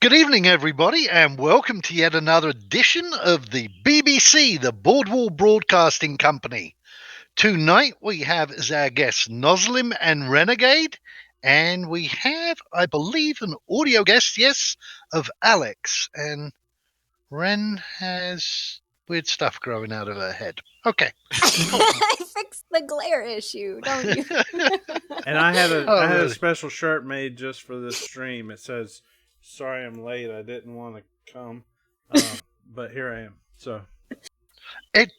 Good evening, everybody, and welcome to yet another edition of the BBC, the Bordweall Broadcasting Company. Tonight we have as our guests Noslim and Renegade, and we have, I believe, an audio guest, yes, of Alex. And Ren has weird stuff growing out of her head. Okay. I fixed the glare issue, don't you? And I had Oh, a really? special shirt made just for this stream. It says, "Sorry I'm late. I didn't want to come, but here I am." So It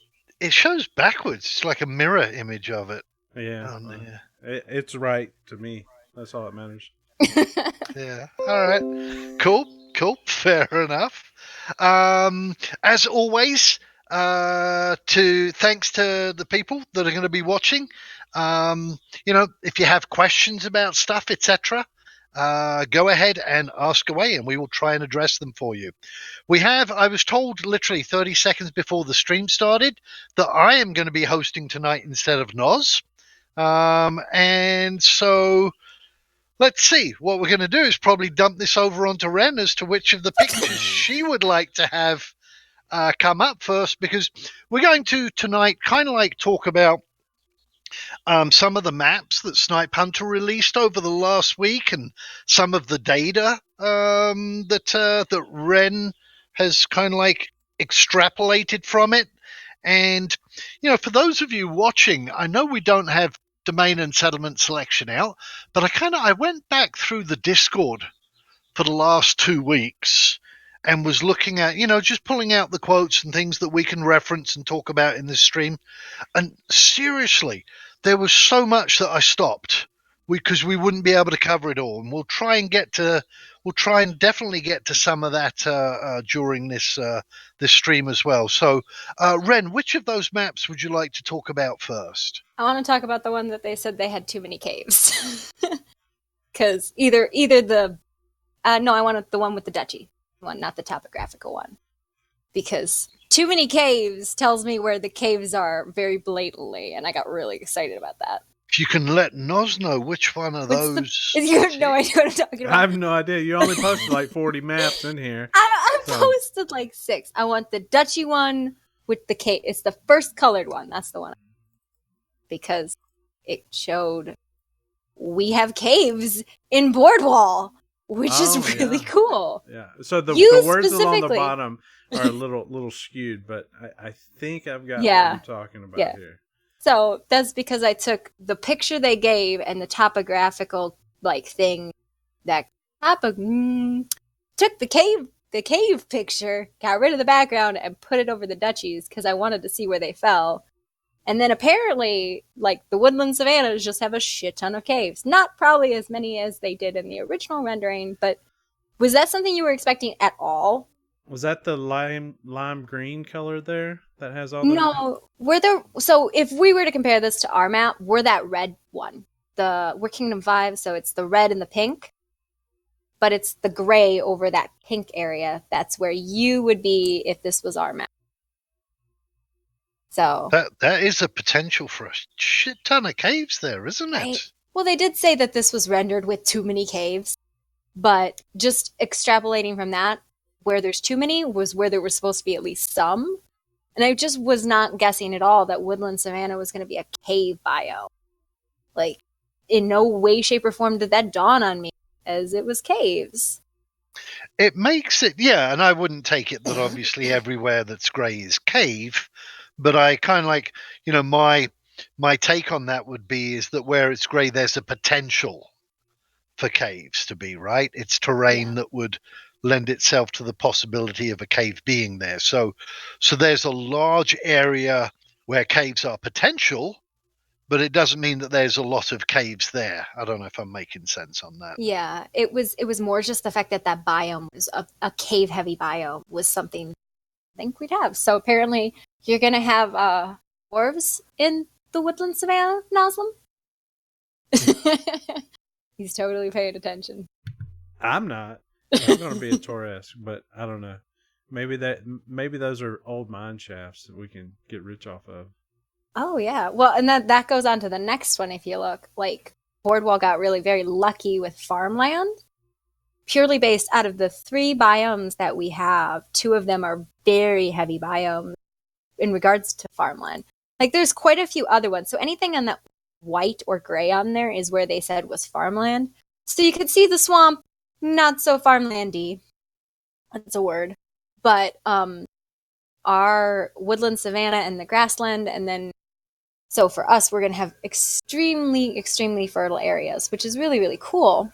shows backwards. It's like a mirror image of it. yeah, Yeah. it's right to me. That's all that matters. Yeah. All right. Cool. Fair enough. As always, thanks to the people that are going to be watching. If you have questions about stuff, etc., go ahead and ask away, and we will try and address them for you. I was told literally 30 seconds before the stream started that I am going to be hosting tonight instead of Noz. And so let's see. What we're going to do is probably dump this over onto Ren as to which of the pictures she would like to have come up first, because we're going to tonight kind of like talk about some of the maps that Snipe Hunter released over the last week and some of the data that Ren has kind of like extrapolated from it. And, for those of you watching, I know we don't have domain and settlement selection out, but I went back through the Discord for the last 2 weeks and was looking at, just pulling out the quotes and things that we can reference and talk about in this stream. And seriously, there was so much that I stopped because we wouldn't be able to cover it all. And we'll try and definitely get to some of that during this stream as well. So, Ren, which of those maps would you like to talk about first? I want to talk about the one that they said they had too many caves. Because I wanted the one with the duchy one, not the topographical one. Because too many caves tells me where the caves are very blatantly, and I got really excited about that. If you can let Noz know which one of those... You have no idea what I'm talking about. I have no idea. You only posted like 40 maps in here. I posted like 6. I want the duchy one with the cave. It's the first colored one. That's the one. Because it showed we have caves in Bordweall, which is really cool. Yeah. So the words along the bottom are a little skewed, but I think I've got what you're talking about here. So that's because I took the picture they gave and the topographical thing that took the cave picture, got rid of the background, and put it over the duchies because I wanted to see where they fell. And then apparently, the woodland savannas just have a shit ton of caves. Not probably as many as they did in the original rendering, but was that something you were expecting at all? Was that the lime green color there that has all the... No, so if we were to compare this to our map, we're that red one. We're Kingdom 5, so it's the red and the pink. But it's the gray over that pink area. That's where you would be if this was our map. So that is a potential for a shit ton of caves there, isn't it? Right. Well, they did say that this was rendered with too many caves, but just extrapolating from that, where there's too many was where there was supposed to be at least some. And I just was not guessing at all that Woodland Savannah was going to be a cave bio. In no way, shape, or form did that dawn on me, as it was caves. It makes it, and I wouldn't take it that obviously everywhere that's grey is cave, but I kind of my take on that would be is that where it's grey, there's a potential for caves to be, right? It's terrain that would lend itself to the possibility of a cave being there. So there's a large area where caves are potential, but it doesn't mean that there's a lot of caves there. I don't know if I'm making sense on that. Yeah, it was more just the fact that biome was a cave-heavy biome was something I think we'd have. So apparently you're going to have dwarves in the woodland savannah, Noslim? He's totally paying attention. I'm not. I'm going to be a Torres, but I don't know. Maybe those are old mine shafts that we can get rich off of. Oh, yeah. Well, and that goes on to the next one if you look. Bordweall got really very lucky with farmland. purely based out of the 3 biomes that we have. 2 of them are very heavy biomes in regards to farmland. Like there's quite a few other ones. So anything on that white or gray on there is where they said was farmland. So you could see the swamp, not so farmlandy. That's a word. But our woodland savanna and the grassland, and then so for us, we're going to have extremely, extremely fertile areas, which is really, really cool.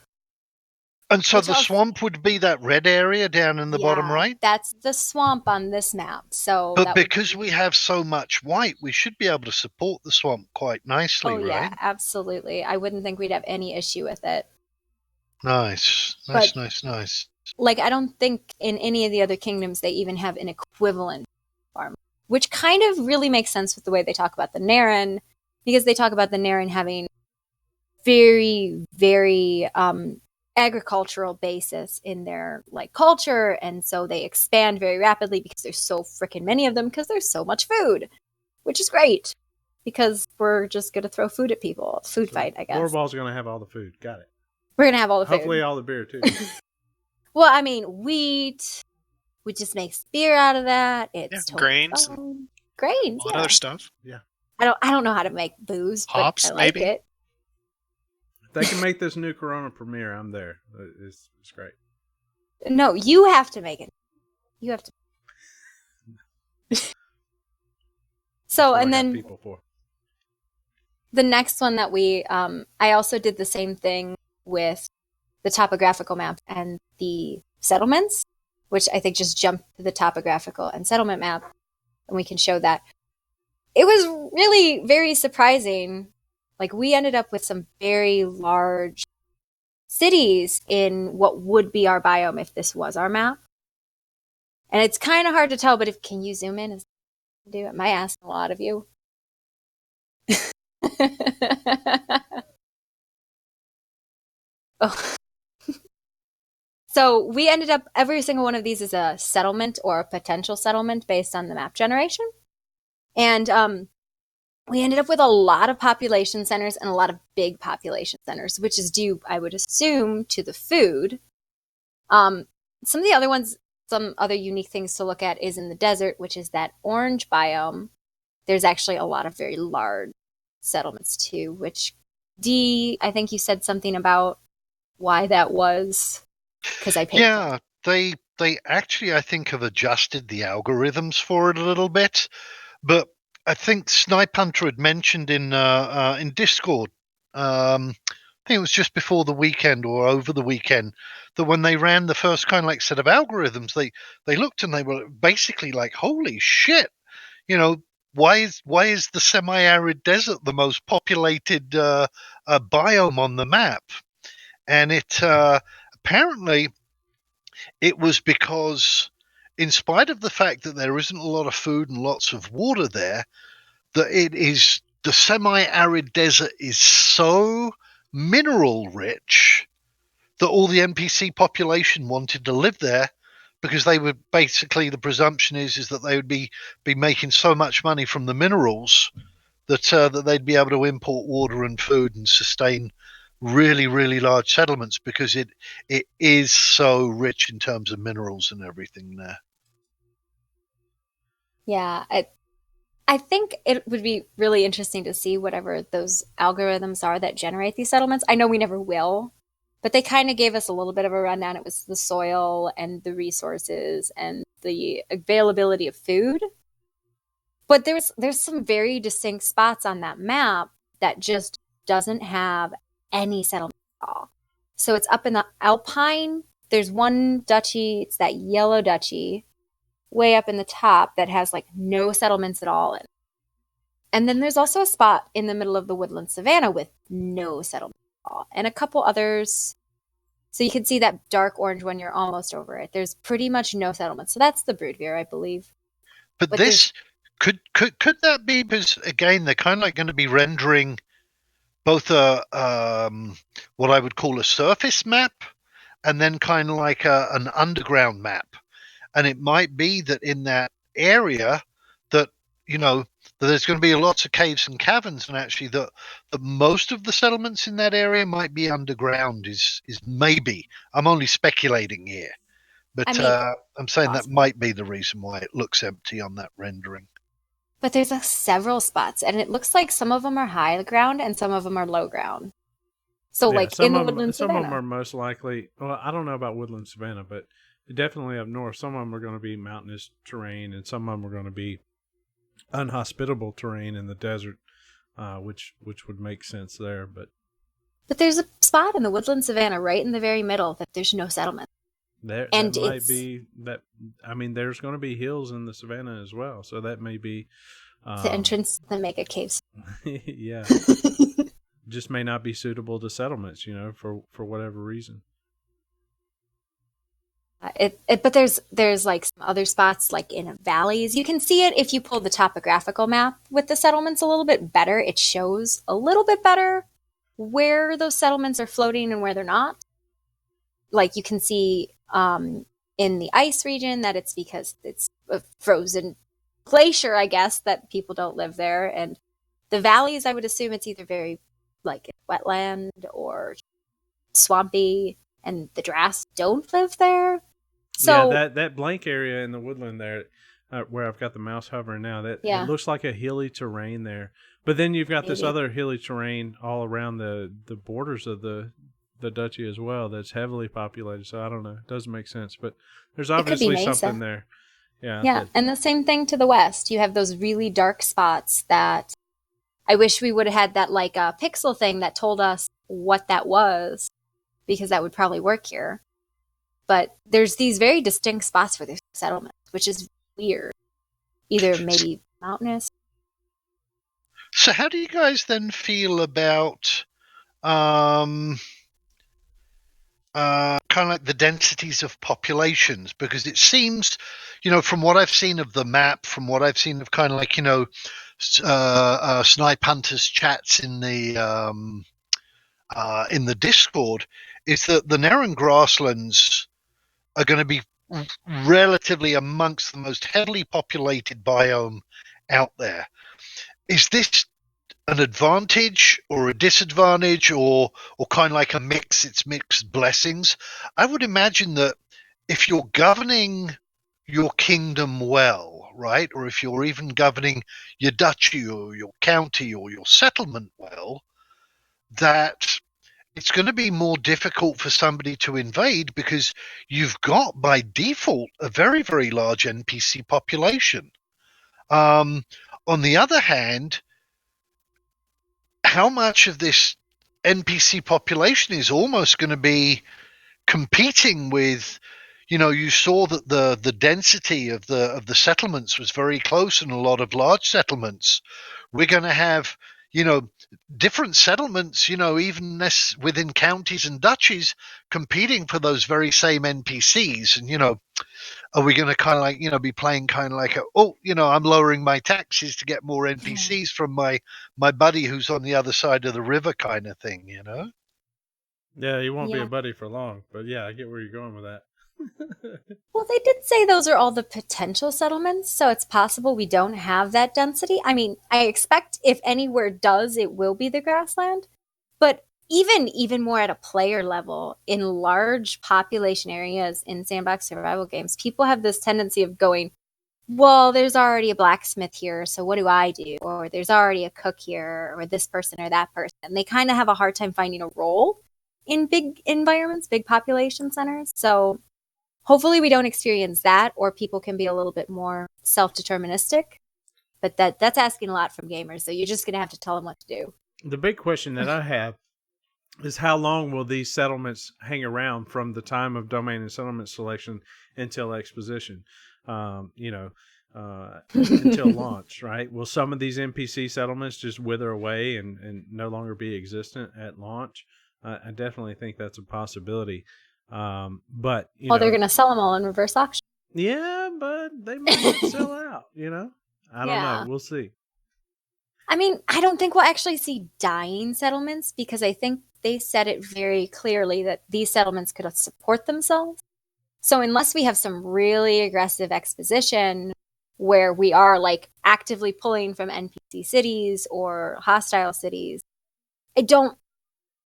And so the swamp would be that red area down in the bottom right? That's the swamp on this map. So, but because we have so much white, we should be able to support the swamp quite nicely, right? Yeah, absolutely. I wouldn't think we'd have any issue with it. Nice. Like, I don't think in any of the other kingdoms they even have an equivalent farm, which kind of really makes sense with the way they talk about the Naren, because they talk about the Naren having very, very agricultural basis in their like culture, and so they expand very rapidly because there's so freaking many of them because there's so much food, which is great because we're just gonna throw food at people. Food fight, I guess. Bordwall's gonna have all the food. Got it. We're gonna have all the food. Hopefully all the beer too. Well, I mean, wheat. We just make beer out of that. It's totally grains, grains, all that other stuff. Yeah. I don't know how to make booze. Hops, but I like maybe. it. If they can make this new Corona premiere, I'm there. It's great. No, you have to make it. You have to. So, and then people for. The next one that we, I also did the same thing with the topographical map and the settlements, which I think just jumped to the topographical and settlement map, and we can show that. It was really very surprising. Like, we ended up with some very large cities in what would be our biome if this was our map. And it's kind of hard to tell, but can you zoom in? Do it. I ask a lot of you. Oh. So we ended up, every single one of these is a settlement or a potential settlement based on the map generation. And we ended up with a lot of population centers and a lot of big population centers, which is due, I would assume, to the food. Some of the other ones, some other unique things to look at is in the desert, which is that orange biome. There's actually a lot of very large settlements too, which I think you said something about why that was, because I paid. Yeah, they actually, I think, have adjusted the algorithms for it a little bit, but I think Snipe Hunter had mentioned in Discord, I think it was just before the weekend or over the weekend, that when they ran the first kind of like set of algorithms, they looked and they were basically like, holy shit, why is the semi-arid desert the most populated biome on the map? And it apparently it was because, in spite of the fact that there isn't a lot of food and lots of water there, that the semi-arid desert is so mineral rich that all the NPC population wanted to live there, because they would basically, the presumption is that they would be making so much money from the minerals that they'd be able to import water and food and sustain really, really large settlements, because it is so rich in terms of minerals and everything there. Yeah, I think it would be really interesting to see whatever those algorithms are that generate these settlements. I know we never will, but they kind of gave us a little bit of a rundown. It was the soil and the resources and the availability of food. But there's some very distinct spots on that map that just doesn't have any settlement at all. So it's up in the Alpine. There's one duchy, it's that yellow duchy, way up in the top that has like no settlements at all. And then there's also a spot in the middle of the woodland savanna with no settlements at all. And a couple others. So you can see that dark orange when you're almost over it. There's pretty much no settlements. So that's the Broodveer, I believe. But this could that be, because again, they're kind of like going to be rendering both what I would call a surface map and then kind of like an underground map. And it might be that in that area that that there's going to be lots of caves and caverns, and actually that most of the settlements in that area might be underground is maybe. I'm only speculating here, I but mean, I'm saying that possible. might be the reason why it looks empty on that rendering. But there's several spots, and it looks like some of them are high ground and some of them are low ground. So, Yeah, like in some the of them, woodland some of them savannah. are most likely. Well, I don't know about woodland savanna, but definitely up north, some of them are going to be mountainous terrain, and some of them are going to be unhospitable terrain in the desert, which would make sense there. But there's a spot in the woodland savannah right in the very middle that there's no settlement. That And might it's be that. I mean, there's going to be hills in the savannah as well, so that may be. the entrance to the mega caves. Yeah, just may not be suitable to settlements, for whatever reason. But there's like some other spots like in valleys. You can see it if you pull the topographical map with the settlements a little bit better. It shows a little bit better where those settlements are floating and where they're not. Like you can see in the ice region that it's because it's a frozen glacier, I guess, that people don't live there. And the valleys, I would assume it's either very like wetland or swampy, and the Drass don't live there. Yeah, So that blank area in the woodland there, where I've got the mouse hovering now, that it yeah, looks like a hilly terrain there. But then you've got this maybe other hilly terrain all around the borders of the duchy as well that's heavily populated. So I don't know, it doesn't make sense, but there's it could be obviously something Mesa. there. Yeah, Yeah, that and the same thing to the west. You have those really dark spots that I wish we would have had that like pixel thing that told us what that was, because that would probably work here. But there's these very distinct spots where there's settlements, which is weird. Either maybe mountainous. So how do you guys then feel about um, kind of like the densities of populations? Because it seems, from what I've seen of the map, from what I've seen of kind of like, Snipe Hunters chats in the Discord, is that the Narran grasslands are going to be relatively amongst the most heavily populated biome out there. Is this an advantage or a disadvantage, or kind of like a mix? It's mixed blessings. I would imagine that if you're governing your kingdom well, right, or if you're even governing your duchy or your county or your settlement well, that it's going to be more difficult for somebody to invade because you've got by default a very, very large NPC population. Um, on the other hand, how much of this NPC population is almost going to be competing with, you saw that the density of the settlements was very close in a lot of large settlements. We're going to have, you know different settlements, even this within counties and duchies, competing for those very same NPCs. And are we going to kind of like, be playing kind of like I'm lowering my taxes to get more Yeah. NPCs from my buddy who's on the other side of the river, kind of thing. yeah, you won't be a Yeah. buddy for long. But yeah, I get where you're going with that. Well, they did say those are all the potential settlements, so it's possible we don't have that density. I mean, I expect if anywhere does, it will be the grassland. But even more at a player level, in large population areas in sandbox survival games, people have this tendency of going, well, there's already a blacksmith here, so what do I do? Or there's already a cook here, or this person or that person. And they kind of have a hard time finding a role in big environments, big population centers. So hopefully we don't experience that, or people can be a little bit more self-deterministic. But that's asking a lot from gamers, so you're just going to have to tell them what to do. The big question that I have is how long will these settlements hang around from the time of domain and settlement selection until exposition? Um, you know, until launch, right? Will some of these NPC settlements just wither away and no longer be existent at launch? I definitely think that's a possibility. But Well, they're going to sell them all in reverse auction. yeah, but they might not sell out. I don't know. Yeah. We'll see. I mean, I don't think we'll actually see dying settlements, because I think they said it very clearly that these settlements could support themselves. So unless we have some really aggressive exposition, where we are like actively pulling from NPC cities or hostile cities. I don't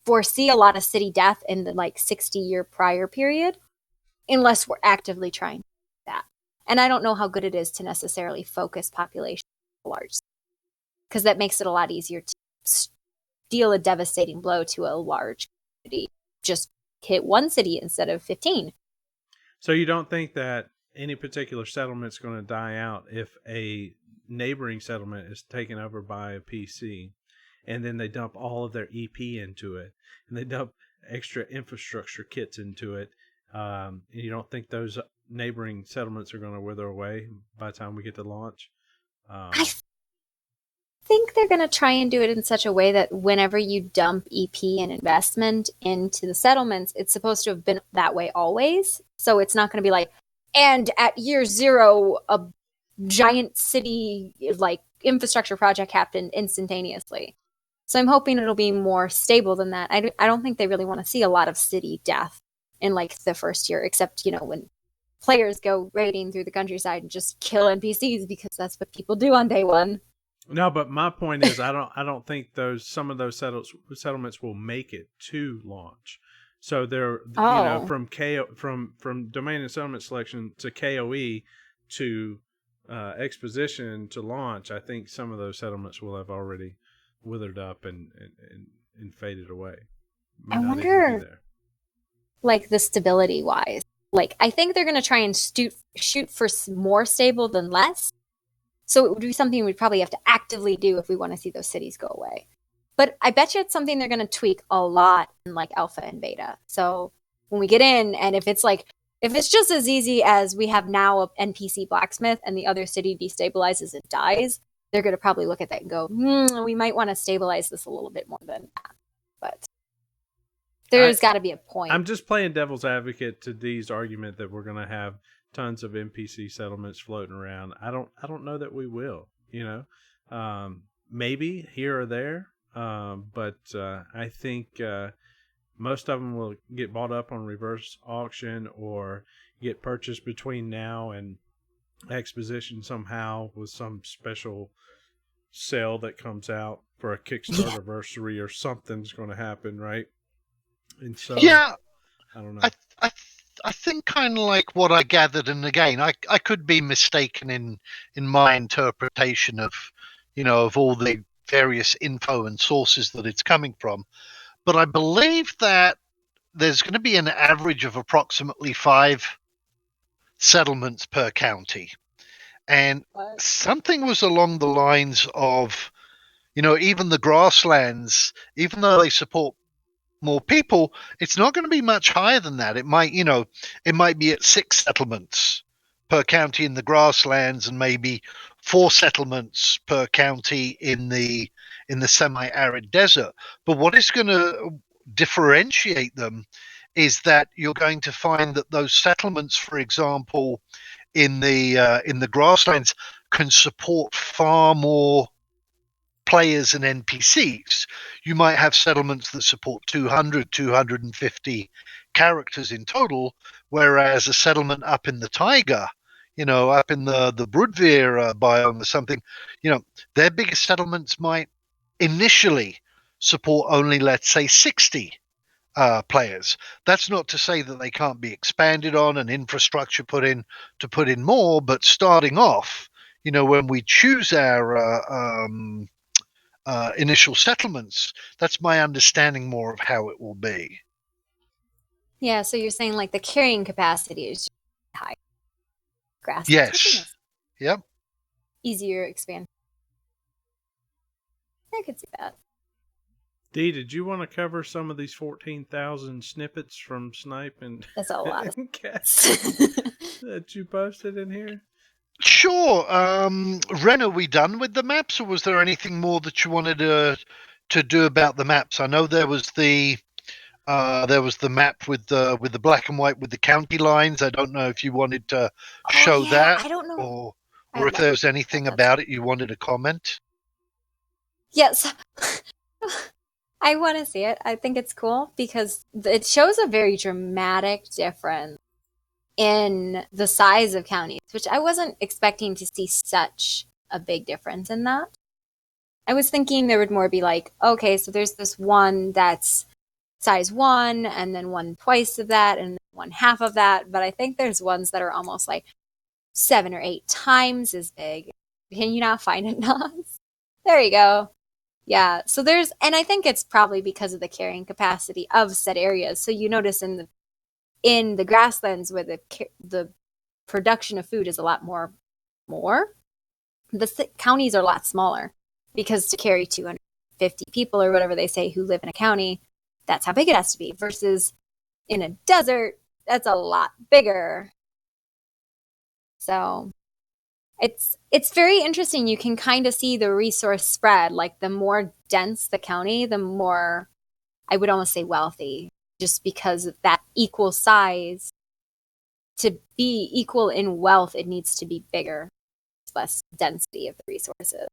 foresee a lot of city death in the like 60-year prior period unless we're actively trying to do that. And I don't know how good it is to necessarily focus population large, because that makes it a lot easier to deal a devastating blow to a large community. Just hit one city instead of 15. So you don't think that any particular settlement is going to die out if a neighboring settlement is taken over by a PC, and then they dump all of their EP into it, and they dump extra infrastructure kits into it, and you don't think those neighboring settlements are going to wither away by the time we get to launch? I think they're going to try and do it in such a way that whenever you dump EP and investment into the settlements, it's supposed to have been that way always. So it's not going to be like, and at year 0, a giant city like infrastructure project happened instantaneously. So I'm hoping it'll be more stable than that. I don't think they really want to see a lot of city death in like the first year, except, you know, when players go raiding through the countryside and just kill NPCs because that's what people do on day 1. No, but my point is, I don't think some of those settlements will make it to launch. So they're from domain and settlement selection to KOE to exposition to launch. I think some of those settlements will have already withered up and faded away. I wonder, like the stability wise, like I think they're going to try and shoot for more stable than less. So it would be something we'd probably have to actively do if we want to see those cities go away. But I bet you it's something they're going to tweak a lot in like alpha and beta. So when we get in, and if it's just as easy as we have now an NPC blacksmith and the other city destabilizes and dies, they're going to probably look at that and go, we might want to stabilize this a little bit more than that. But there's got to be a point. I'm just playing devil's advocate to Dee's argument that we're going to have tons of NPC settlements floating around. I don't know that we will, you know. Maybe here or there, but I think most of them will get bought up on reverse auction or get purchased between now and exposition somehow with some special sale that comes out for a Kickstarter anniversary or something's going to happen, right? And so, yeah, I don't know. I think kind of like what I gathered, and again, I could be mistaken in my interpretation of, you know, of all the various info and sources that it's coming from, but I believe that there's going to be an average of approximately 5 settlements per county, and something was along the lines of, you know, even the grasslands, even though they support more people, it's not going to be much higher than that. It might, you know, it might be at 6 settlements per county in the grasslands and maybe 4 settlements per county in the semi-arid desert. But what is going to differentiate them is that you're going to find that those settlements, for example, in the grasslands, can support far more players and NPCs. You might have settlements that support 200, 250 characters in total, whereas a settlement up in the taiga, you know, up in the Bordweall biome or something, you know, their biggest settlements might initially support only, let's say, 60 players. That's not to say that they can't be expanded on and infrastructure put in to put in more, but starting off, you know, when we choose our initial settlements, that's my understanding more of how it will be. Yeah, so you're saying like the carrying capacity is high. Grass. Yes. Yep. Easier expansion. I could see that. Dee, did you want to cover some of these 14,000 snippets from Snipe and That's a lot of cats that you posted in here? Sure. Ren, are we done with the maps, or was there anything more that you wanted to do about the maps? I know there was the map with the black and white with the county lines. I don't know if you wanted to show that, I don't know. or if there was anything about it you wanted to comment. Yes. I want to see it. I think it's cool because it shows a very dramatic difference in the size of counties, which I wasn't expecting to see such a big difference in that. I was thinking there would more be like, okay, so there's this one that's size 1, and then one twice of that, and one half of that. But I think there's ones that are almost like 7 or 8 times as big. Can you not find it, Nas? There you go. Yeah. So there's, and I think it's probably because of the carrying capacity of said areas. So you notice in the grasslands where the production of food is a lot more, the counties are a lot smaller, because to carry 250 people or whatever they say who live in a county, that's how big it has to be. Versus in a desert, that's a lot bigger. So it's very interesting. You can kind of see the resource spread. Like the more dense the county, the more, I would almost say, wealthy, just because of that equal size. To be equal in wealth, it needs to be bigger, less density of the resources.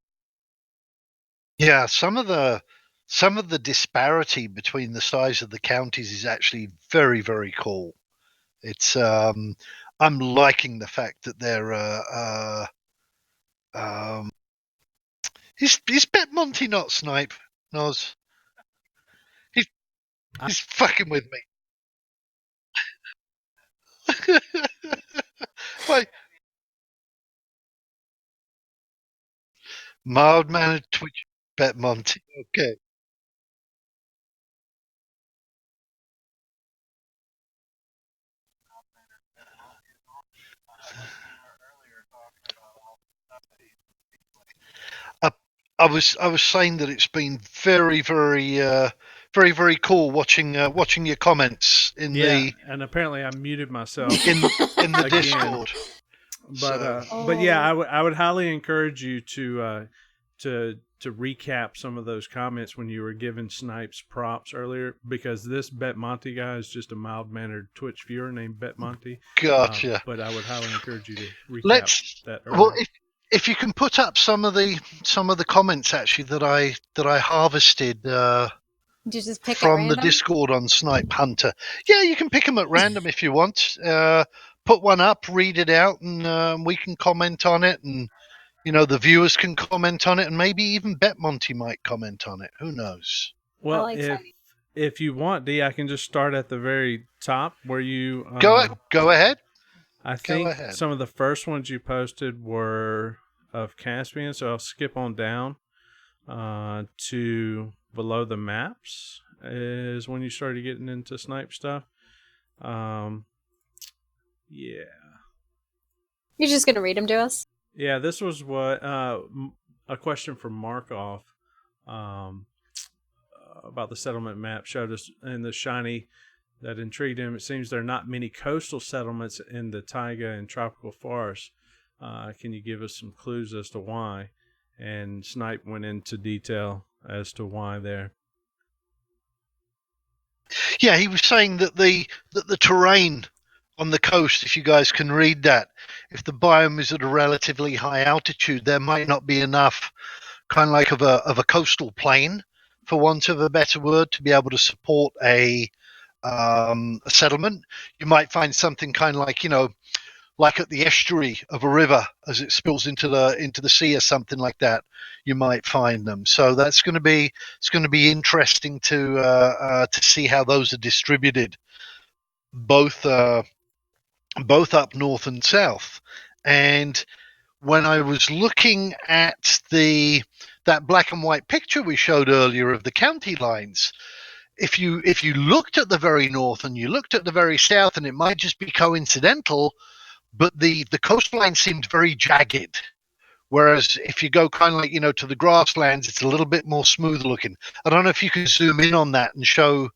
Yeah, some of the disparity between the size of the counties is actually very, very cool. It's I'm liking the fact that they're is Bet Monty not Snipe? Nos. He's fucking with me. Wait, mild mannered Twitch Bet Monty. Okay. I, I was saying that it's been very, very, very, very cool watching your comments in the and apparently I muted myself in the again. Discord. But yeah, I would highly encourage you to recap some of those comments when you were giving Snipes props earlier, because this Bet Monty guy is just a mild mannered Twitch viewer named Bet Monty. Gotcha. But I would highly encourage you to recap that earlier. Well, if you can put up some of the comments actually that I harvested just pick from the Discord on Snipe Hunter. Yeah, you can pick them at random if you want. Put one up, read it out, and we can comment on it, and the viewers can comment on it, and maybe even Bet Monty might comment on it. Who knows? Well, if you want, D, I can just start at the very top where you go ahead. I think some of the first ones you posted were of Caspian, so I'll skip on down to below the maps is when you started getting into snipe stuff. Yeah. You're just going to read them to us? Yeah, this was what a question from Markov about the settlement map showed us in the shiny that intrigued him. It seems there are not many coastal settlements in the taiga and tropical forests. Can you give us some clues as to why? And Snipe went into detail as to why there. Yeah, he was saying that the terrain on the coast, if you guys can read that, if the biome is at a relatively high altitude, there might not be enough kind of like of a coastal plain, for want of a better word, to be able to support a settlement. You might find something kind of like, like at the estuary of a river as it spills into the sea or something like that. You might find them. So it's going to be interesting to see how those are distributed, both up north and south. And when I was looking at that black and white picture we showed earlier of the county lines, if you looked at the very north and you looked at the very south, and it might just be coincidental, but the coastline seemed very jagged. Whereas if you go kind of like, to the grasslands, it's a little bit more smooth looking. I don't know if you can zoom in on that and show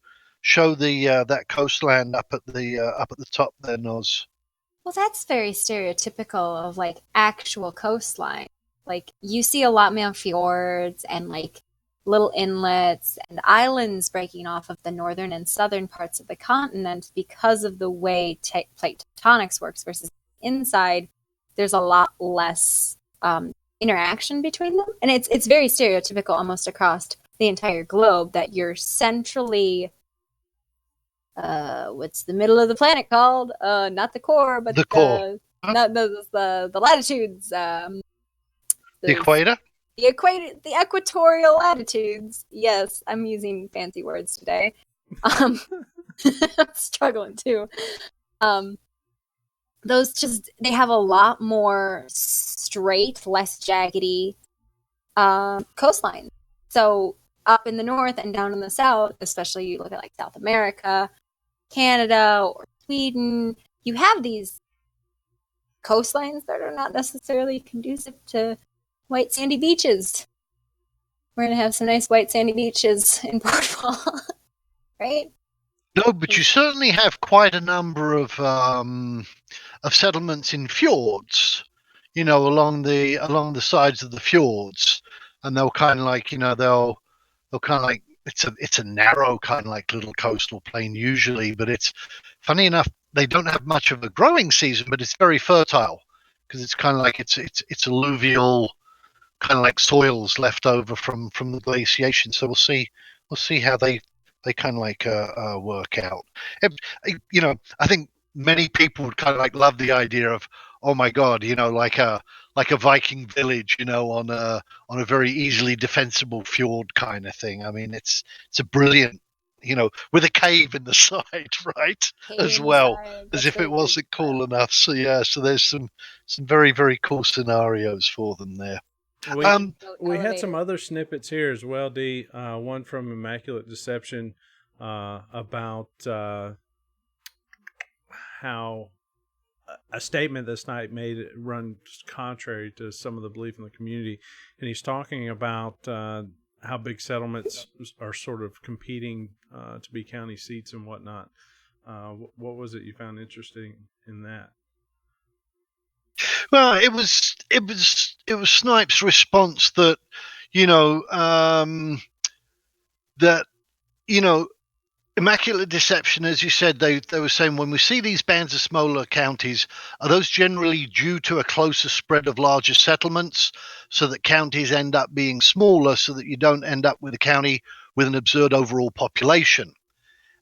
the that coastline up at the top there, Noz. Well, that's very stereotypical of like actual coastline. Like you see a lot more fjords and like little inlets and islands breaking off of the northern and southern parts of the continent because of the way plate tectonics works, versus inside there's a lot less interaction between them. And it's very stereotypical almost across the entire globe that you're centrally what's the middle of the planet called? Not the core, but The core. not the latitudes. The equator? The equatorial latitudes. Yes, I'm using fancy words today. I'm struggling too. Those they have a lot more straight, less jaggedy coastline. So up in the north and down in the south, especially you look at like South America, Canada, or Sweden, you have these coastlines that are not necessarily conducive to white sandy beaches. We're going to have some nice white sandy beaches in Bordweall, right? No, but you certainly have quite a number of settlements in fjords, along the sides of the fjords, and they'll kind of like, they'll kind of like it's a narrow kind of like little coastal plain usually, but it's funny enough they don't have much of a growing season, but it's very fertile because it's kind of like it's alluvial kind of like soils left over from the glaciation. So we'll see how they kind of like work out. I think many people would kind of like love the idea of, oh my god, like a Viking village, on a very easily defensible fjord kind of thing. I mean, it's a brilliant, with a cave in the side, right? As well, as if it wasn't cool enough. So yeah, so there's some very, very cool scenarios for them there. We had some other snippets here as well, D. One from Immaculate Deception about how a statement that Snipe made runs contrary to some of the belief in the community. And he's talking about how big settlements are sort of competing to be county seats and whatnot. What was it you found interesting in that? Well, it was Snipe's response that, that Immaculate Deception, as you said, they were saying when we see these bands of smaller counties, are those generally due to a closer spread of larger settlements, so that counties end up being smaller, so that you don't end up with a county with an absurd overall population?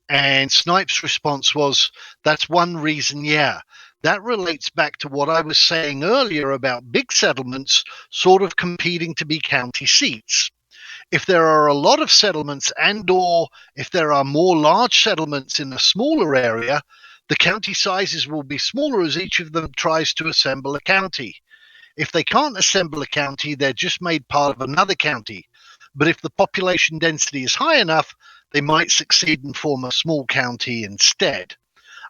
And Snipe's response was, that's one reason, yeah. That relates back to what I was saying earlier about big settlements sort of competing to be county seats. If there are a lot of settlements and/or if there are more large settlements in a smaller area, the county sizes will be smaller as each of them tries to assemble a county. If they can't assemble a county, they're just made part of another county. But if the population density is high enough, they might succeed and form a small county instead.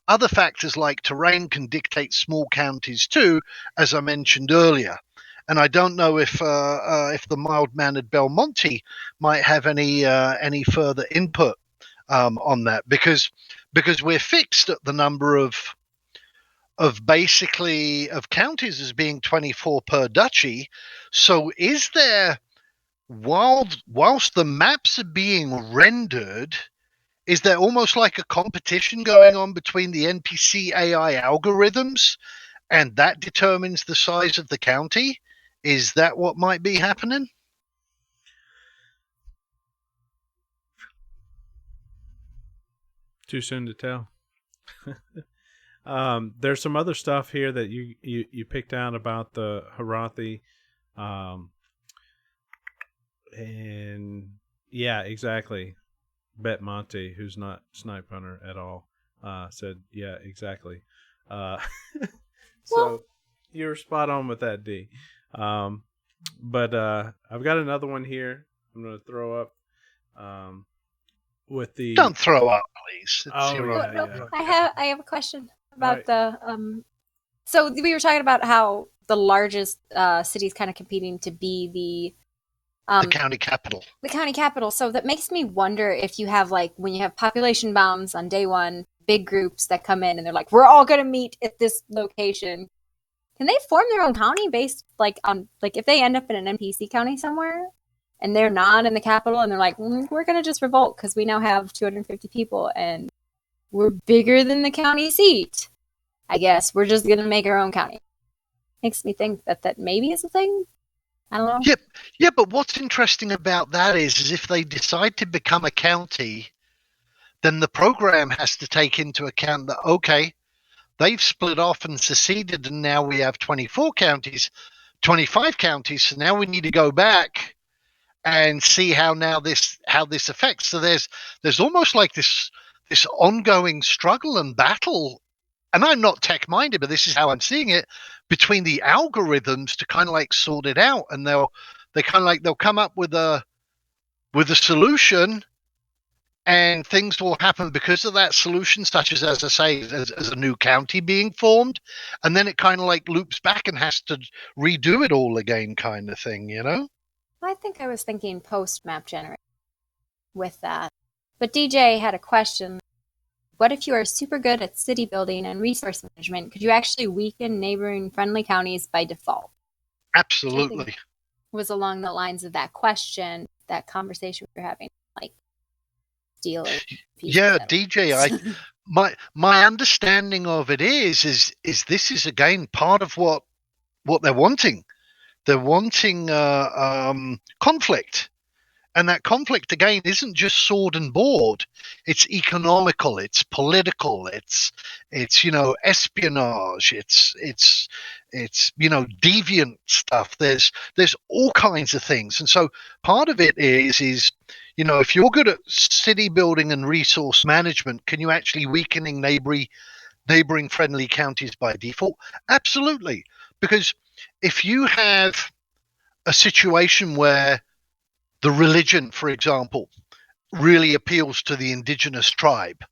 Other factors like terrain can dictate small counties too, as I mentioned earlier. And I don't know if the mild-mannered Belmonte might have any further input on that, because we're fixed at the number of counties as being 24 per duchy. So is there, whilst the maps are being rendered, is there almost like a competition going on between the NPC AI algorithms, and that determines the size of the county? Is that what might be happening? Too soon to tell. There's some other stuff here that you picked out about the Harathi. And yeah, exactly. Bet Monte, who's not Snipe Hunter at all, said, yeah, exactly. So you're spot on with that, D. But I've got another one here I'm going to throw up. With the Don't throw up, please. Yeah. I have a question about the so we were talking about how the largest cities kind of competing to be the county capital. The county capital. So that makes me wonder if you have, like, when you have population bounds on day one, big groups that come in and they're like, we're all going to meet at this location. Can they form their own county based on if they end up in an NPC county somewhere and they're not in the capital and they're like, we're going to just revolt because we now have 250 people and we're bigger than the county seat. I guess we're just going to make our own county. Makes me think that maybe is a thing. I don't know. Yeah, but what's interesting about that is if they decide to become a county, then the program has to take into account that, okay, they've split off and seceded, and now we have 24 counties, 25 counties. So now we need to go back and see how this affects. So there's almost like this ongoing struggle and battle. And I'm not tech minded, but this is how I'm seeing it, between the algorithms to kind of like sort it out. And they'll come up with a solution, and things will happen because of that solution, such as I say, as a new county being formed, and then it kind of like loops back and has to redo it all again, kind of thing, you know? I think I was thinking post map generation with that. But DJ had a question. What if you are super good at city building and resource management? Could you actually weaken neighboring friendly counties by default? Absolutely. Was along the lines of that question, that conversation we were having, like stealing. Yeah, DJ, my understanding of it is this is again part of what they're wanting. They're wanting conflict. And that conflict again isn't just sword and board. It's economical. It's political. It's espionage. It's deviant stuff. There's all kinds of things. And so part of it is if you're good at city building and resource management, can you actually weakening neighboring friendly counties by default? Absolutely, because if you have a situation where the religion, for example, really appeals to the indigenous tribe,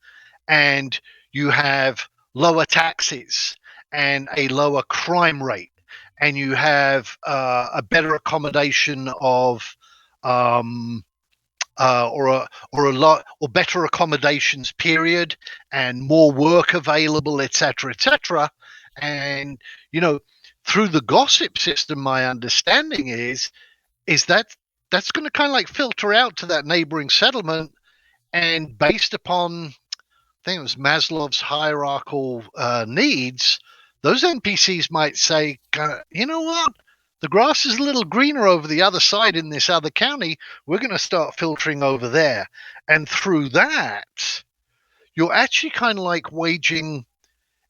and you have lower taxes and a lower crime rate, and you have a better accommodation of or a lot or better accommodations period, and more work available, etc., and through the gossip system, my understanding is that that's going to kind of like filter out to that neighboring settlement, and based upon, I think it was Maslow's hierarchical needs, those NPCs might say, you know what, the grass is a little greener over the other side in this other county. We're going to start filtering over there, and through that, you're actually kind of like waging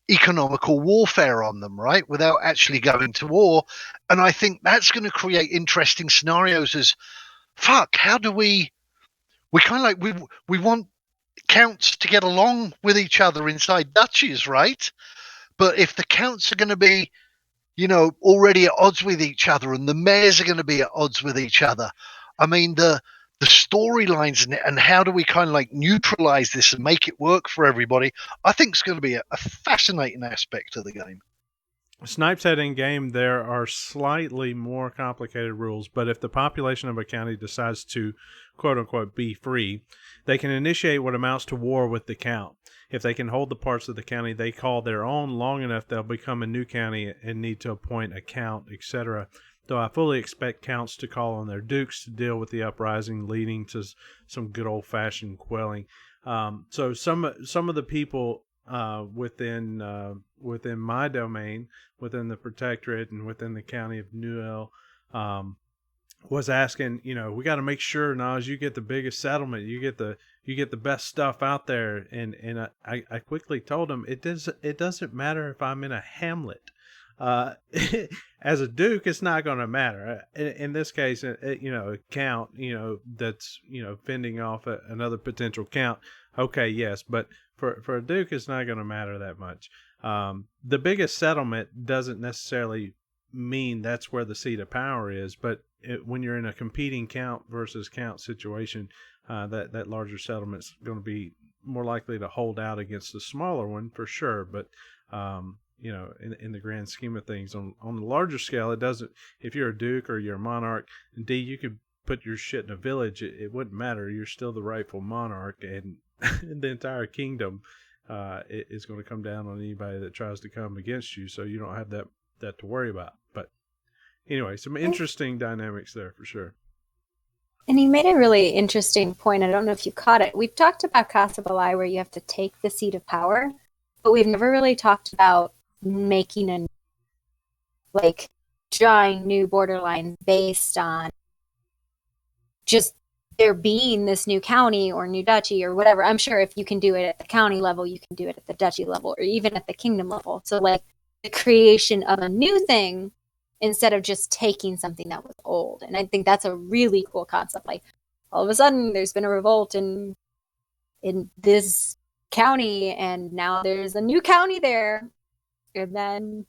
economical warfare on them, right? Without actually going to war. And I think that's going to create interesting scenarios as fuck. How do we kind of like we want counts to get along with each other inside duchies, right? But if the counts are going to be, already at odds with each other, and the mayors are going to be at odds with each other, I mean, the storylines and how do we kind of like neutralize this and make it work for everybody, I think it's going to be a fascinating aspect of the game. Snipe said in game there are slightly more complicated rules, but if the population of a county decides to quote unquote be free, they can initiate what amounts to war with the count. If they can hold the parts of the county they call their own long enough, they'll become a new county and need to appoint a count, etc. Though I fully expect counts to call on their dukes to deal with the uprising, leading to some good old-fashioned quelling. So some of the people within my domain, within the protectorate, and within the county of Newell, was asking, we got to make sure, Naj, you get the biggest settlement, you get the best stuff out there, and I quickly told him it doesn't matter if I'm in a hamlet. As a duke, it's not going to matter. In this case, a count, that's fending off another potential count. Okay, yes, but for a duke, it's not going to matter that much. The biggest settlement doesn't necessarily mean that's where the seat of power is, but when you're in a competing count versus count situation, that larger settlement's going to be more likely to hold out against the smaller one for sure. But in the grand scheme of things, on the larger scale, it doesn't. If you're a duke or you're a monarch, indeed, you could put your shit in a village. It wouldn't matter. You're still the rightful monarch, and the entire kingdom is going to come down on anybody that tries to come against you. So you don't have that to worry about. But anyway, some interesting dynamics there for sure. And he made a really interesting point. I don't know if you caught it. We've talked about Casa Balai, where you have to take the seat of power, but we've never really talked about making drawing new borderlines based on just there being this new county or new duchy or whatever. I'm sure if you can do it at the county level, you can do it at the duchy level or even at the kingdom level. So like the creation of a new thing instead of just taking something that was old. And I think that's a really cool concept. Like all of a sudden there's been a revolt in this county and now there's a new county there. And then,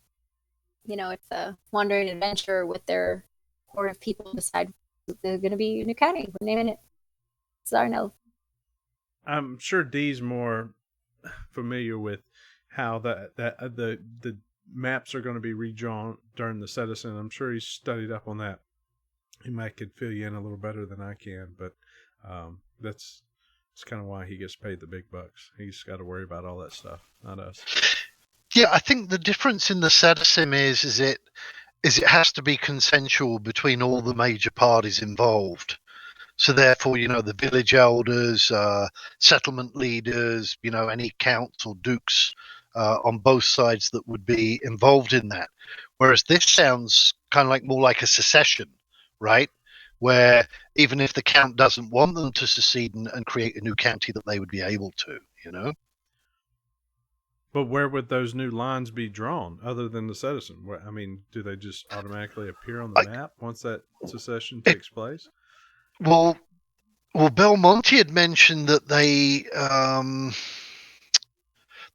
it's a wandering adventure with their horde of people decide there's going to be a new county. We're naming it Zarno. I'm sure Dee's more familiar with how the maps are going to be redrawn during the citizen. I'm sure he's studied up on that. He might could fill you in a little better than I can, but that's kind of why he gets paid the big bucks. He's got to worry about all that stuff, not us. Yeah, I think the difference in the citizen is it has to be consensual between all the major parties involved. So therefore, the village elders, settlement leaders, any counts or dukes on both sides that would be involved in that. Whereas this sounds kind of like more like a secession, right? Where even if the count doesn't want them to secede and create a new county, that they would be able to, But where would those new lines be drawn other than the citizen? I mean, do they just automatically appear on the map once that secession takes place? Well, Belmonte had mentioned that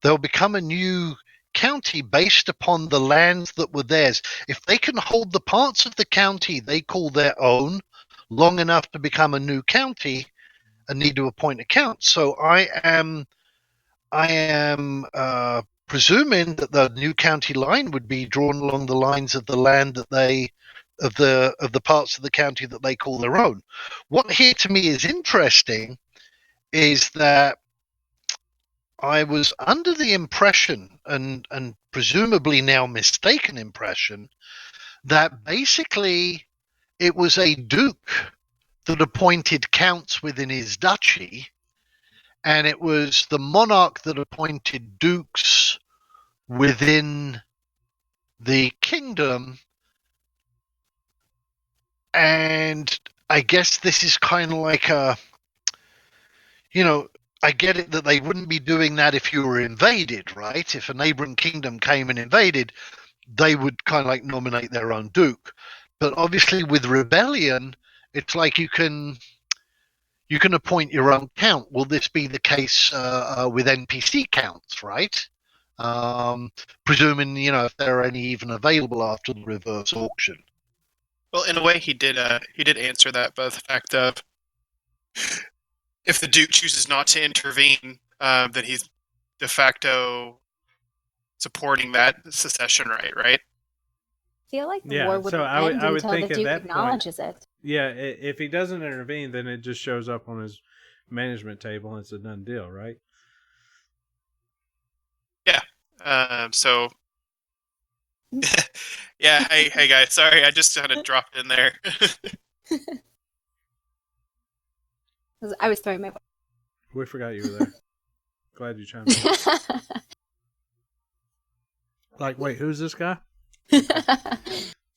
they'll become a new county based upon the lands that were theirs. If they can hold the parts of the county they call their own long enough to become a new county and need to appoint a count. So I am presuming that the new county line would be drawn along the lines of the land that of the parts of the county that they call their own. What here to me is interesting is that I was under the impression, and presumably now mistaken impression, that basically it was a duke that appointed counts within his duchy, and it was the monarch that appointed dukes within the kingdom. And I guess this is kind of like I get it that they wouldn't be doing that if you were invaded, right? If a neighboring kingdom came and invaded, they would kind of like nominate their own duke. But obviously with rebellion, it's like you can appoint your own count. Will this be the case with NPC counts, right? Presuming, if there are any even available after the reverse auction. Well, in a way, he did answer that by the fact of if the Duke chooses not to intervene, then he's de facto supporting that secession right? I feel like the war wouldn't end until the Duke acknowledges it. Yeah, if he doesn't intervene, then it just shows up on his management table and it's a done deal, right? Yeah. So. Yeah. Hey guys. Sorry, I just kind of dropped in there. I was throwing my. We forgot you were there. Glad you chimed in. Like, wait, who's this guy?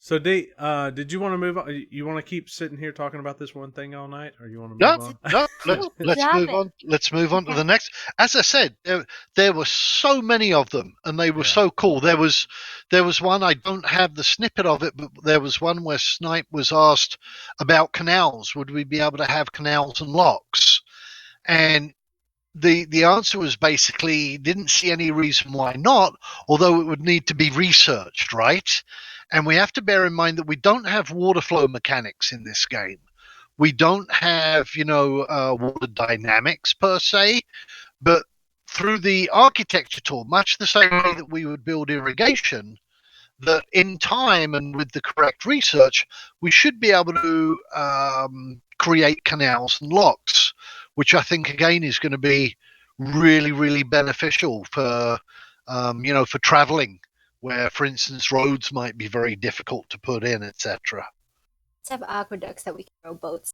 So, Dee, did you want to move on? You want to keep sitting here talking about this one thing all night, or you want to move on? No, let's move on. Let's move on to the next. As I said, there were so many of them, and they were so cool. There was one, I don't have the snippet of it, but there was one where Snipe was asked about canals. Would we be able to have canals and locks? And the answer was basically didn't see any reason why not, although it would need to be researched, right? And we have to bear in mind that we don't have water flow mechanics in this game. We don't have, water dynamics per se, but through the architecture tool, much the same way that we would build irrigation, that in time and with the correct research, we should be able to create canals and locks, which I think, again, is going to be really, really beneficial for, for traveling, where, for instance, roads might be very difficult to put in, etc. Let's have aqueducts that we can row boats.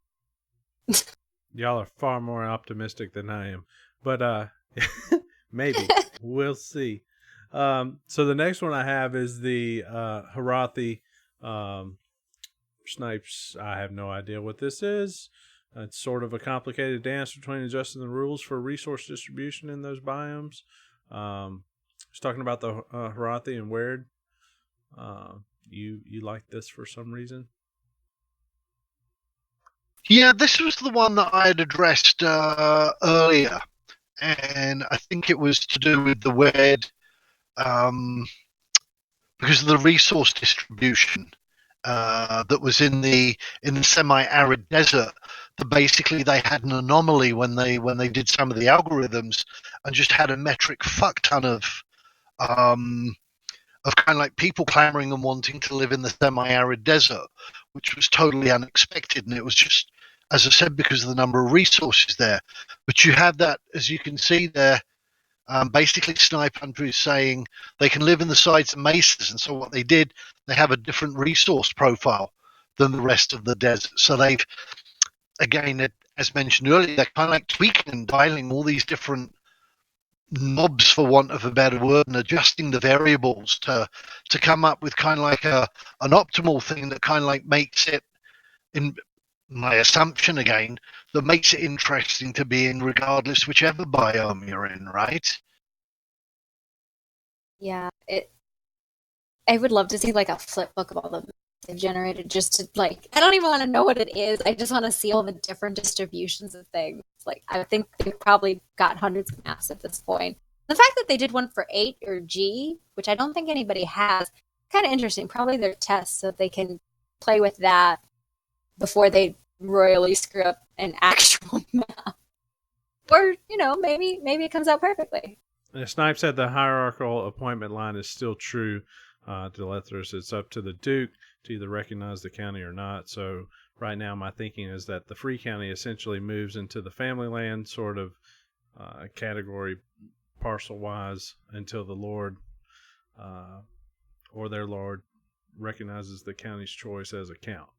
Y'all are far more optimistic than I am, but maybe we'll see. So the next one I have is the Harathi Snipes. I have no idea what this is. It's sort of a complicated dance between adjusting the rules for resource distribution in those biomes. He's talking about the Harathi and Weird. You like this for some reason? Yeah, this was the one that I had addressed earlier, and I think it was to do with the weird, because of the resource distribution that was in the semi-arid desert. That basically they had an anomaly when they did some of the algorithms, and just had a metric fuck ton of kind of like people clamoring and wanting to live in the semi-arid desert, which was totally unexpected. And it was just, as I said, because of the number of resources there. But you had that, as you can see there, basically Snipe Hunter is saying they can live in the sides of mesas. And so what they did, they have a different resource profile than the rest of the desert. So they've, again, as mentioned earlier, they're kind of like tweaking and dialing all these different knobs, for want of a better word, and adjusting the variables to come up with kind of like an optimal thing that kind of like makes it, in my assumption again, that makes it interesting to be in regardless whichever biome you're in, right? Yeah, I would love to see like a flip book of all the they've generated just to like I don't even want to know what it is. I just want to see all the different distributions of things. Like I think they've probably got hundreds of maps at this point. The fact that they did one for 8 or G, which I don't think anybody has, kind of interesting. Probably their tests so they can play with that before they royally screw up an actual map. Or, maybe it comes out perfectly. Snipe said the hierarchical appointment line is still true to Lethris. It's up to the Duke to either recognize the county or not. So right now my thinking is that the free county essentially moves into the family land sort of category parcel-wise until the Lord or their Lord recognizes the county's choice as a count.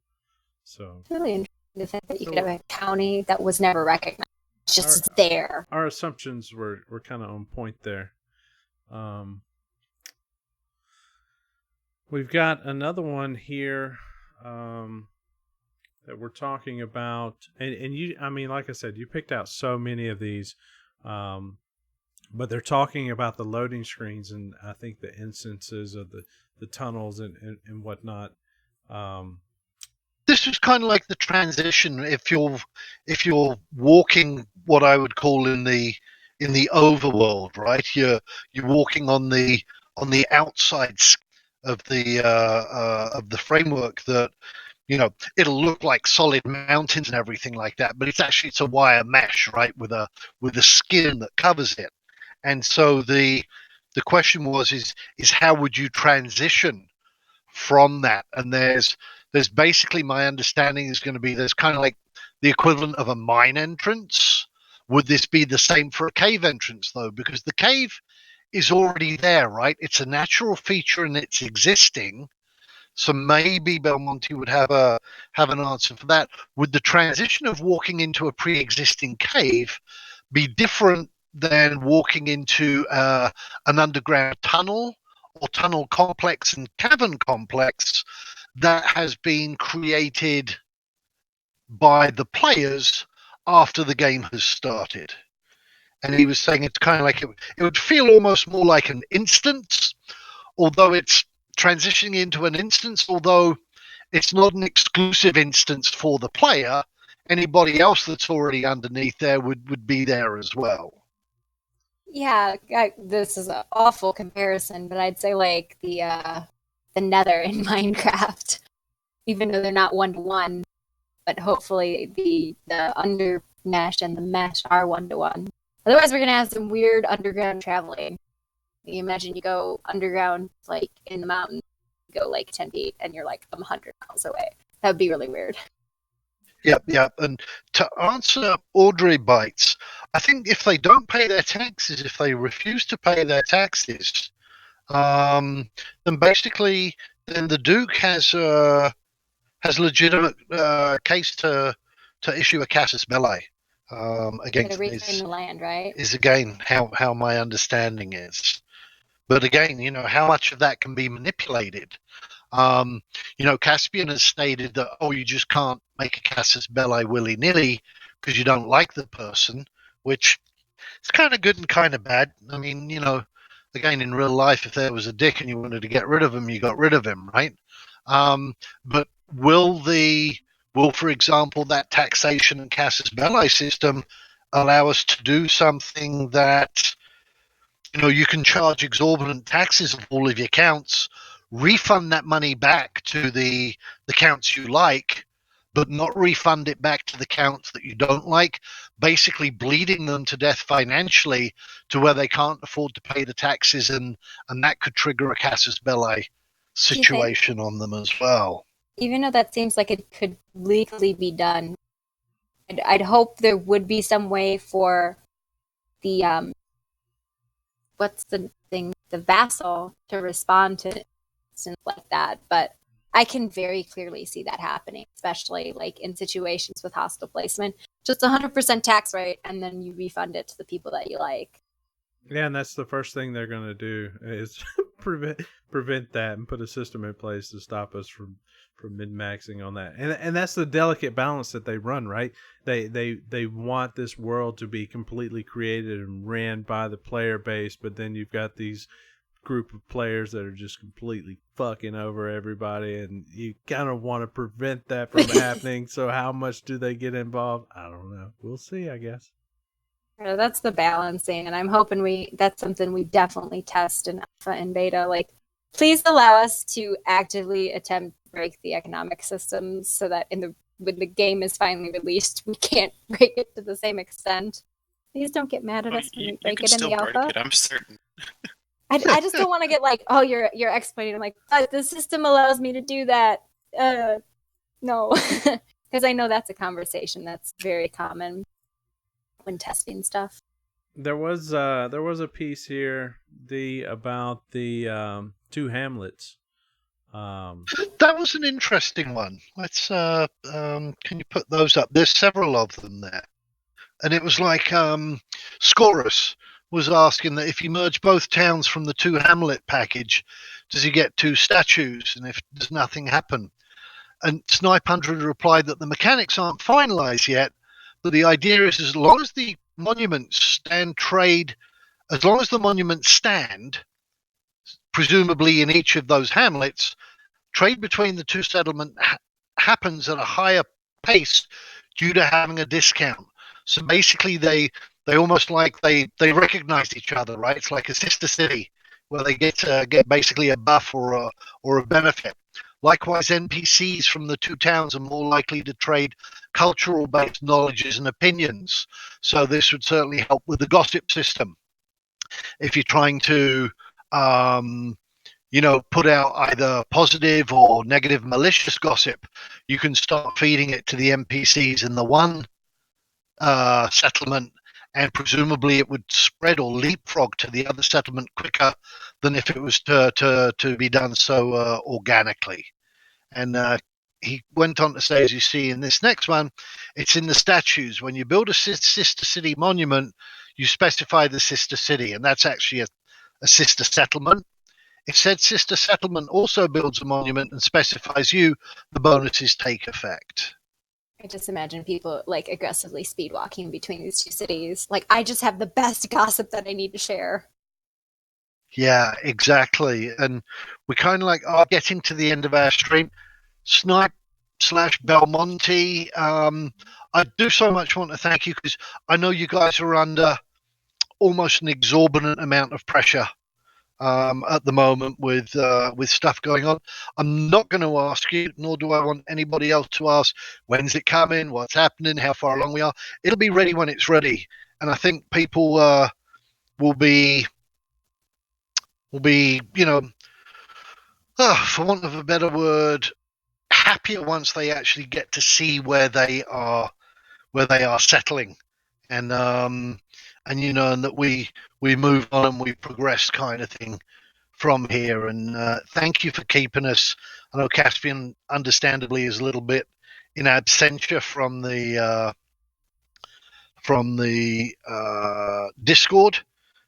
So it's really interesting to think that you could have a county that was never recognized. It's just there. Our assumptions were kind of on point there. We've got another one here that we're talking about, and you, I mean, like I said, you picked out so many of these, but they're talking about the loading screens, and I think the instances of the tunnels and whatnot. This was kind of like the transition. If you're walking what I would call in the overworld, right? You're walking on the outside of the framework that it'll look like solid mountains and everything like that, but it's a wire mesh, right, with a skin that covers it. And so the question is how would you transition from that? And there's basically, my understanding is going to be, there's kind of like the equivalent of a mine entrance. Would this be the same for a cave entrance though? Because the cave is already there, right? It's a natural feature and it's existing. So maybe Belmonte would have an answer for that. Would the transition of walking into a pre-existing cave be different than walking into an underground tunnel or tunnel complex and cavern complex that has been created by the players after the game has started? And he was saying it's kind of like it would feel almost more like an instance, although it's transitioning into an instance, although it's not an exclusive instance for the player. Anybody else that's already underneath there would be there as well. Yeah, this is an awful comparison, but I'd say like the Nether in Minecraft, even though they're not 1-to-1, but hopefully the under mesh and the mesh are 1-to-1. Otherwise, we're gonna have some weird underground traveling. You imagine you go underground, like in the mountain, you go like 10 feet, and you're like 100 miles away. That would be really weird. Yep. And to answer Audrey Bites, I think if they don't pay their taxes, if they refuse to pay their taxes, then basically, then the Duke has legitimate case to issue a casus belli against to reclaim the land, right? Is again how my understanding is. But again, how much of that can be manipulated? Caspian has stated that, you just can't make a casus belli willy-nilly because you don't like the person, which is kind of good and kind of bad. I mean, again, in real life, if there was a dick and you wanted to get rid of him, you got rid of him, right? But will, for example, that taxation and casus belli system allow us to do something that, you can charge exorbitant taxes of all of your counts, refund that money back to the counts you like, but not refund it back to the counts that you don't like, basically bleeding them to death financially to where they can't afford to pay the taxes, and that could trigger a casus belli situation on them as well. Even though that seems like it could legally be done, I'd hope there would be some way for the what's the thing, the vassal to respond to instances like that. But I can very clearly see that happening, especially like in situations with hostile placement. Just 100% tax rate, and then you refund it to the people that you like. Yeah, and that's the first thing they're going to do is prevent that and put a system in place to stop us from min-maxing on that. And that's the delicate balance that they run, right? They want this world to be completely created and ran by the player base, but then you've got these group of players that are just completely fucking over everybody, and you kind of want to prevent that from happening. So how much do they get involved? I don't know. We'll see, I guess. That's the balancing, and I'm hoping that's something we definitely test in alpha and beta. Like, please allow us to actively attempt to break the economic systems so that when the game is finally released, we can't break it to the same extent. Please don't get mad at us when we break it in the alpha. I'm certain. I just don't want to get like, you're exploiting. I'm like, but the system allows me to do that. No, because I know that's a conversation that's very common when testing stuff. There was a piece here about the two hamlets. That was an interesting one. Let's can you put those up? There's several of them there, and it was like Scorus was asking that if you merge both towns from the two hamlet package, does he get two statues? And if does nothing happen? And Snipe 100 replied that the mechanics aren't finalized yet, but the idea is as long as the monuments stand trade, as long as the monuments stand, presumably in each of those hamlets, trade between the two settlements happens at a higher pace due to having a discount. So basically, they almost like they recognize each other, right? It's like a sister city where they get basically a buff or a benefit. Likewise, NPCs from the two towns are more likely to trade cultural-based knowledges and opinions. So this would certainly help with the gossip system. If you're trying to put out either positive or negative malicious gossip, you can start feeding it to the NPCs in the one settlement, and presumably it would spread or leapfrog to the other settlement quicker than if it was to be done so organically. And he went on to say, as you see in this next one, it's in the statues. When you build a sister city monument, you specify the sister city, and that's actually a sister settlement. If said sister settlement also builds a monument and specifies you, the bonuses take effect. I just imagine people like aggressively speed walking between these two cities. Like, I just have the best gossip that I need to share. Yeah, exactly. And we kind of like are getting to the end of our stream. Snipe / Belmonte, I do so much want to thank you because I know you guys are under almost an exorbitant amount of pressure at the moment with stuff going on. I'm not going to ask you, nor do I want anybody else to ask, when's it coming, what's happening, how far along we are. It'll be ready when it's ready, and I think people will be, for want of a better word, happier once they actually get to see where they are settling, and that we move on and we progress, kind of thing, from here. And thank you for keeping us. I know Caspian understandably is a little bit in absentia from the Discord,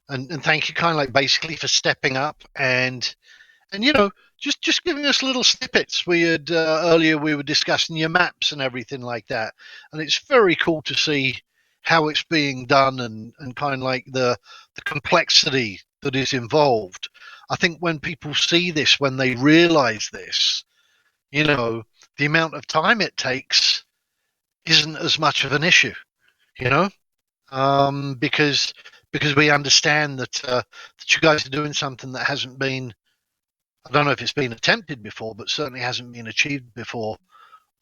and thank you kind of like basically for stepping up and just giving us little snippets. We had earlier we were discussing your maps and everything like that, and it's very cool to see how it's being done and kind of like the complexity that is involved. I think when people see this, when they realize this, the amount of time it takes isn't as much of an issue, you know, because we understand that you guys are doing something that hasn't been. I don't know if it's been attempted before, but certainly hasn't been achieved before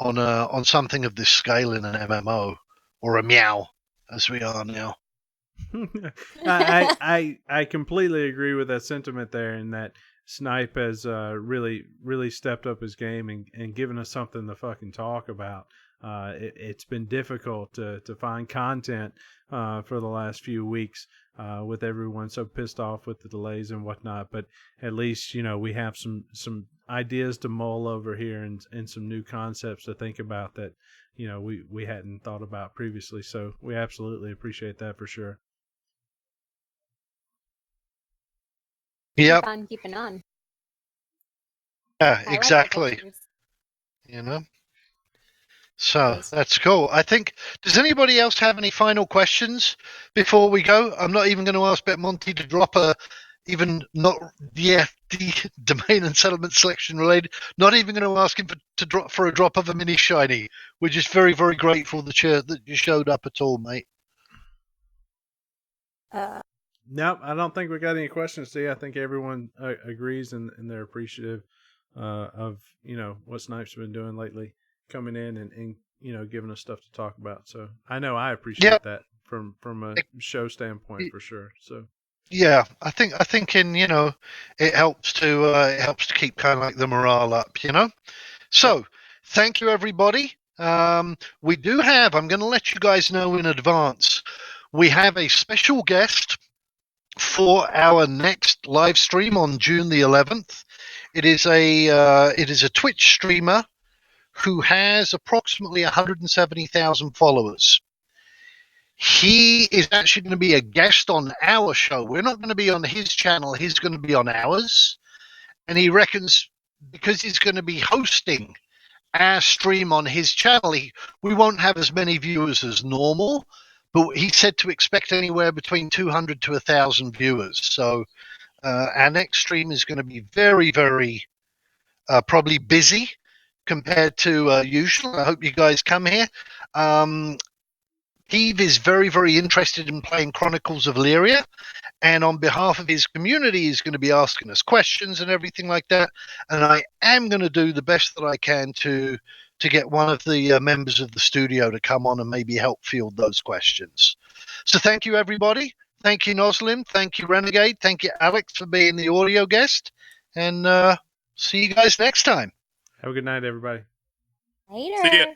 on something of this scale in an MMO or a meow as we are now. I completely agree with that sentiment there, and that Snipe has really stepped up his game and given us something to fucking talk about. It's been difficult to find content for the last few weeks with everyone so pissed off with the delays and whatnot. But at least we have some ideas to mull over here and some new concepts to think about that we hadn't thought about previously. So we absolutely appreciate that for sure. Yep. Keep on keeping on. Yeah, I exactly. like the pictures. So that's cool. I think, does anybody else have any final questions before we go? I'm not even going to ask Monty to drop even not the domain and settlement selection related. Not even going to ask him to drop for a drop of a mini shiny. We're just very, very grateful that you showed up at all, mate. Nope, I don't think we got any questions. See, I think everyone agrees and they're appreciative of what Snipe's been doing lately, coming in and giving us stuff to talk about. So I know I appreciate that from a show standpoint for sure. So yeah, I think it helps to keep kind of like the morale up, So thank you everybody. We do have. I'm going to let you guys know in advance. We have a special guest for our next live stream on June the 11th. It is a Twitch streamer who has approximately 170,000 followers. He is actually going to be a guest on our show. We're not going to be on his channel. He's going to be on ours. And he reckons because he's going to be hosting our stream on his channel, we won't have as many viewers as normal. But he said to expect anywhere between 200 to 1,000 viewers. So our next stream is going to be very, very probably busy compared to usual. I hope you guys come here. Steve is very, very interested in playing Chronicles of Lyria, and on behalf of his community, he's going to be asking us questions and everything like that. And I am going to do the best that I can to get one of the members of the studio to come on and maybe help field those questions. So thank you, everybody. Thank you, Noslim. Thank you, Renegade. Thank you, Alex, for being the audio guest. And see you guys next time. Have a good night, everybody. Later. See ya.